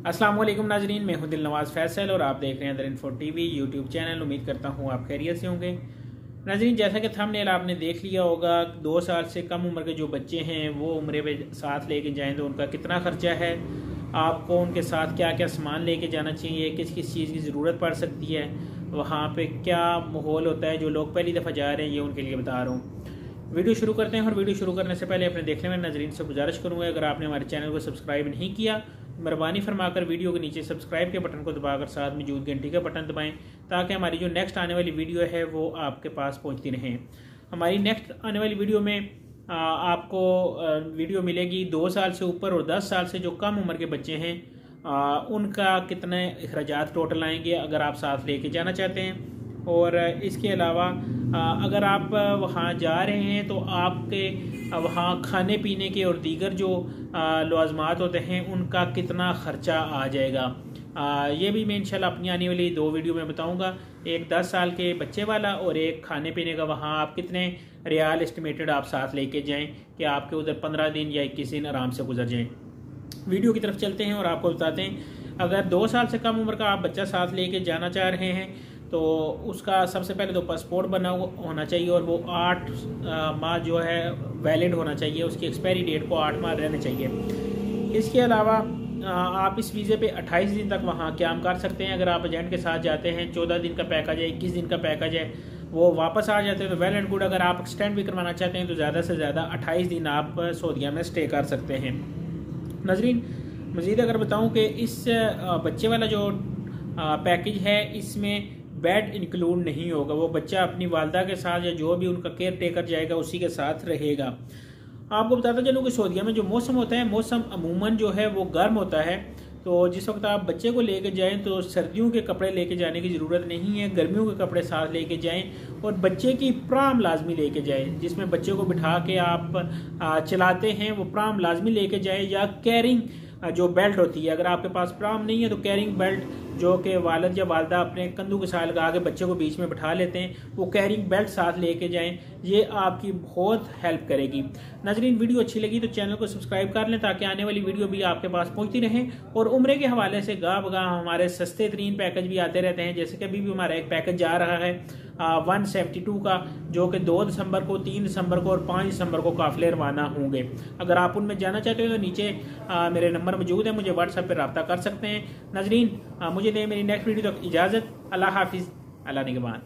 अस्सलाम वालेकुम नाजरीन, मैं हूं दिलनवाज फैसल और आप देख रहे हैं दर-इन-फो टीवी यूट्यूब चैनल। उम्मीद करता हूं आप खैरियत से होंगे। नाजरीन, जैसा कि थंबनेल आपने देख लिया होगा, 2 साल से कम उम्र के जो बच्चे हैं वो उम्रे पे साथ लेके जाएं तो उनका कितना ख़र्चा है, आपको उनके साथ क्या क्या सामान लेके जाना चाहिए, किस किस चीज़ की ज़रूरत पड़ सकती है, वहाँ पे क्या माहौल होता है। जो लोग पहली दफ़ा जा रहे हैं ये उनके लिए बता रहा हूँ। वीडियो शुरू करते हैं और वीडियो शुरू करने से पहले अपने देखने में नाजरीन से गुजारिश करूँगा, अगर आपने हमारे चैनल को सब्सक्राइब नहीं किया, मेहरबानी फरमाकर वीडियो के नीचे सब्सक्राइब के बटन को दबाकर साथ मौजूद घंटी का बटन दबाएं ताकि हमारी जो नेक्स्ट आने वाली वीडियो है वो आपके पास पहुंचती रहे। हमारी नेक्स्ट आने वाली वीडियो में आपको वीडियो मिलेगी 2 साल से ऊपर और 10 साल से जो कम उम्र के बच्चे हैं उनका कितने अखराजात टोटल आएंगे अगर आप साथ लेके जाना चाहते हैं। और इसके अलावा अगर आप वहाँ जा रहे हैं तो आपके वहाँ खाने पीने के और दीगर जो लवाजमात होते हैं उनका कितना ख़र्चा आ जाएगा, ये भी मैं इंशाल्लाह अपनी आने वाली 2 वीडियो में बताऊंगा। एक 10 साल के बच्चे वाला और एक खाने पीने का, वहाँ आप कितने रियाल एस्टिमेटेड आप साथ लेके जाएं कि आपके उधर 15 दिन या 21 दिन आराम से गुजर जाएं। वीडियो की तरफ चलते हैं और आपको बताते हैं, अगर 2 साल से कम उम्र का आप बच्चा साथ लेके जाना चाह रहे हैं तो उसका सबसे पहले तो पासपोर्ट बना होना चाहिए और वो 8 माह जो है वैलिड होना चाहिए, उसकी एक्सपायरी डेट को 8 माह रहने चाहिए। इसके अलावा आप इस वीज़े पे 28 दिन तक वहाँ क्याम कर सकते हैं। अगर आप एजेंट के साथ जाते हैं, 14 दिन का पैकेज है, 21 दिन का पैकेज है, वो वापस आ जाते हैं तो वेल एंड गुड। अगर आप एक्सटेंड भी करवाना चाहते हैं तो ज़्यादा से ज़्यादा 28 दिन आप सऊदीया में स्टे कर सकते हैं। नजरीन, मज़ीद अगर बताऊँ कि इस बच्चे वाला जो पैकेज है इसमें बेड इंक्लूड नहीं होगा, वो बच्चा अपनी वालदा के साथ या जो भी उनका केयर टेकर जाएगा उसी के साथ रहेगा। आपको बताता चलूँ कि सऊदीया में जो मौसम होता है, मौसम अमूमन जो है वो गर्म होता है, तो जिस वक्त आप बच्चे को लेके जाएं तो सर्दियों के कपड़े लेके जाने की ज़रूरत नहीं है, गर्मियों के कपड़े साथ लेके जाएं और बच्चे की प्राम लाजमी लेके जाएं, जिसमें बच्चे को बिठा के आप चलाते हैं वो प्राम लाजमी लेके जाएं, या कैरिंग जो बेल्ट होती है, अगर आपके पास प्राम नहीं है तो कैरिंग बेल्ट जो कि वालिद या वालदा अपने कंधों के साथ लगा के बच्चे को बीच में बिठा लेते हैं, वो कैरिंग बेल्ट साथ लेके जाएं, ये आपकी बहुत हेल्प करेगी। नाजरीन, वीडियो अच्छी लगी तो चैनल को सब्सक्राइब कर लें ताकि आने वाली वीडियो भी आपके पास पहुंचती रहे। और उम्रे के हवाले से गाह बगाह हमारे सस्ते तरीन पैकेज भी आते रहते हैं, जैसे कि अभी भी हमारा एक पैकेज जा रहा है 172 का, जो कि 2 दिसंबर को, 3 दिसंबर को और 5 दिसंबर को काफिले रवाना होंगे। अगर आप उनमें जाना चाहते हो तो नीचे मेरे नंबर मौजूद है, मुझे व्हाट्सएप पर रब्ता कर सकते हैं। नाजरीन, मुझे दे मेरी नेक्स्ट वीडियो तक इजाज़त। अल्लाह हाफिज़, अल्लाह निगहबान।